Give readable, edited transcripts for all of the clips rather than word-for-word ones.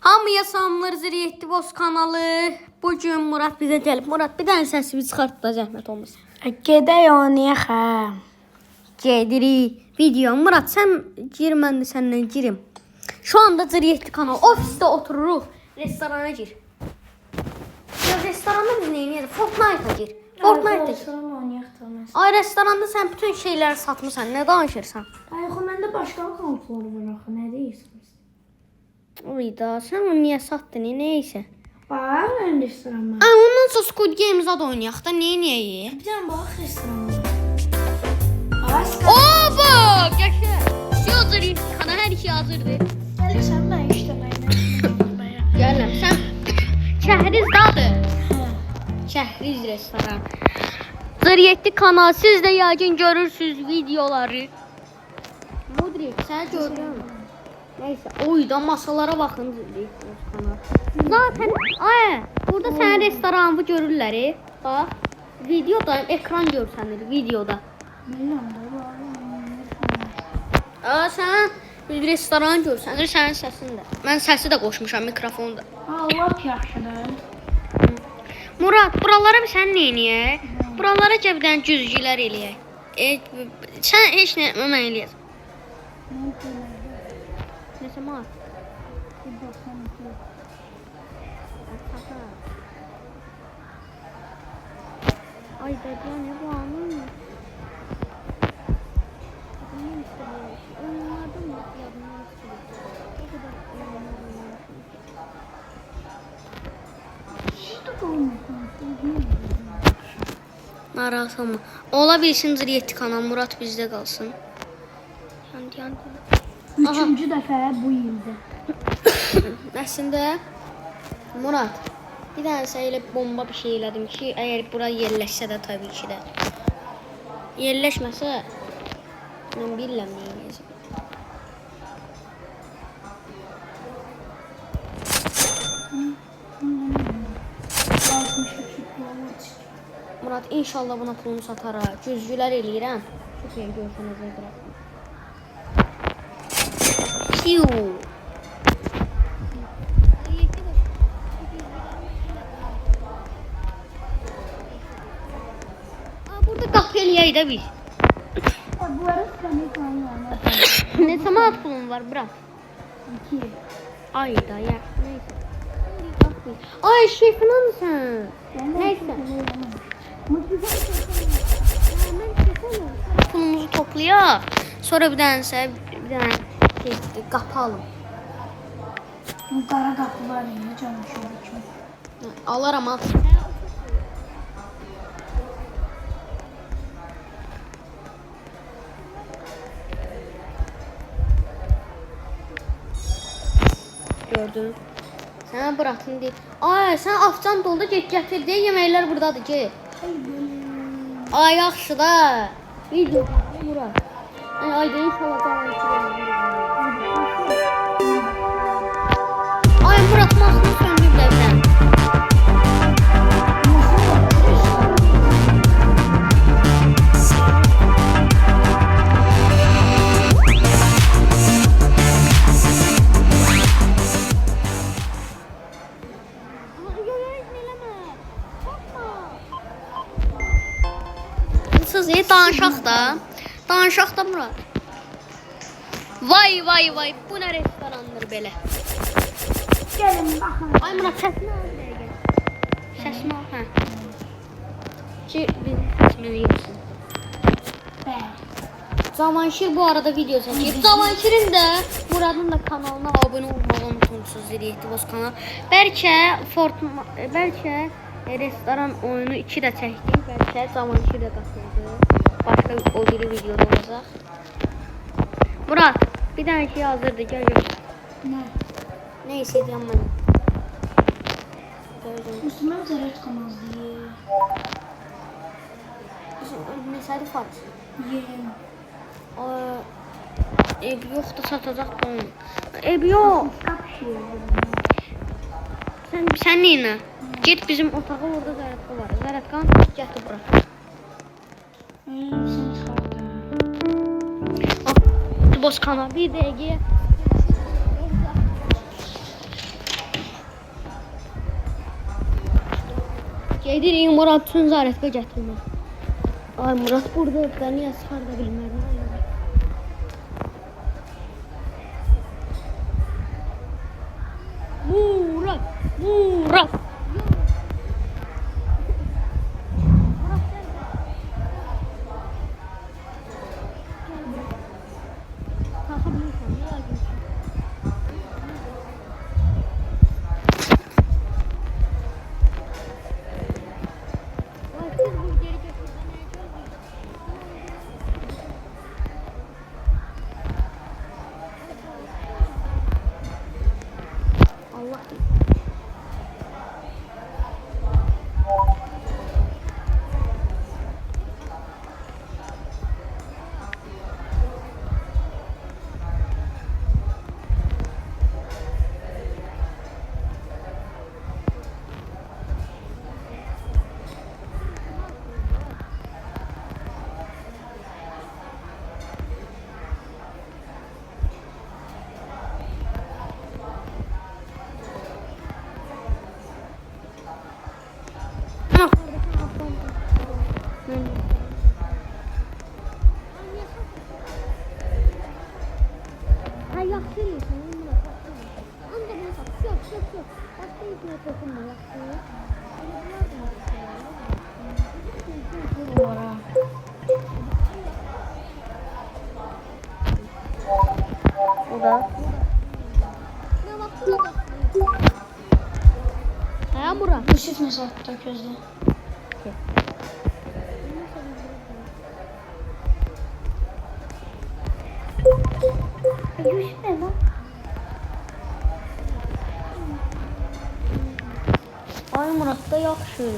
Hamıya salamlar, Ziriyetli Boz kanalı. Bugün Murad bizə gəlib. Murad, bir dənə səsini çıxart da zəhmət olmasın. Gedək oynayaq hə. Gedirik. Video. Murad, sən gir, mən də səndən girim. Şu anda Ziriyetli kanal. Ofisdə otururuq. Restorana gir. Ya restoranda biz nə edirik? Fortnite-a gir. Fortnite-a gir. Oynayaq da məsələn. Ay, restoranda sən bütün şeyləri satmısan. Nə danışırsan? Ay, məndə başqa konsollar var axı. Nə deyirsən? Uyda, sən onu niyə satdın? Neysə. Bax, mən restoranım. Ay, ondan sonra Squid Games-a da oynayaq da. Neyəyik? Bir dənə bax restoranım. Oba! Yaşa. Şey hazır. Kana hər şey hazırdır. Gəlirsən mən işləməyinə. Gələm. Sən Şəhrizdadır. Şəhriz restoran. Ziriyetli kanal. Siz də yəqin görürsünüz videoları. Mudrik, sən gördün. Neyse, oyda masalara baxın Ziriyetli kanal. Zaten ay, burada sənin restoranı görürlər. Bax, videoda ekran görsənir videoda. Aa, sən restoran görsənir, sənin səsin də. Mən səsi də qoşmuşam mikrofonda. Allah yaxşıdır. Murad, buralara bir sən nə edək? Buralara cəbdən güzgülər eləyək. Sən heç nə mən eləyəcəm. Nəsə var? Ay da ne bu anı? Naraz olma. Ola bilsin Ziriyetli kanal Murad bizdə qalsın. Üçüncü dəfə bu ildə. Əslində Murad, bir dənə elə bomba bir şey elədim ki, əgər bura yerləşsə də təbii ki də. Yerləşməsə mən bilmirəm nə edəcəm. Murad, inşallah buna pulunu sataraq. Güzgülər eləyirəm. Çox iyi görsənəcək biraz. Piu. Burada qapı eləyək də biz. Bu arada səni tanıyam. Ne zaman pulun var bura? 2. Ay da ya. Neyse. Ay şefin sen. Neyse. Pulumuzu toplayaq. Sonra bir dənə qapı alım. Bu qara qapı var ya, canım şöyle. Alaram al. Gördün. Sənə bıraxdım deyil. Ay, sən afcan doldu, get gətir deyə yeməklər buradadır ki. Ay, yaxşı da. Video bura. Ay, da inşallah ay, bırakmazsın söndür devdən. Siz danışaq da. Danışaq da Murad. Vay vay vay, bu nə restorandır belə. Gəlin baxın. Ay Murad, səsini al bir dəqiqə. Səsini al, hə. Ki, səsini yetsin. Cavanşir bu arada video çəkir. Cavanşirin də, Muradın da kanalına abunə olmağı unutmuşsunuz Ziriyetli Boz kanal. Bəlkə restoran oyunu 2 də çəkdik. Bəlkə Cavanşir də qatıldı. Başqa o biri videoda olacaq. Murad, bir dənə şey hazırdır, gəl gör. Nə? Nə istəyirəm mən? Müslüman zərət qanazdır. Məsəli var. Yeyəm. Ev yoxdur, satacaq da onu. Ev yox. Sən neyinə? Get bizim otağa, orada zərətqan var. Zərətqan gətir bura. Sən çıxartdı. Boz kanal bir dəqiqə. Gedirik Murad üçün ziyarətə gətirmək. Ay Murad burada da niyə çıxarda bilmədim. Murad, Murad. O da. Ha Murat. Bu süt nasıl attı gözde? Yusuf ne lan? Ay Murat da yaxşı.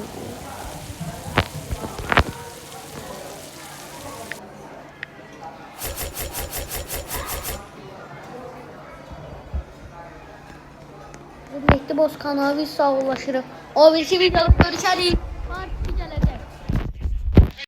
Birlikte Boz kanalı sağollaşırıq. O bir videoda görüşərik.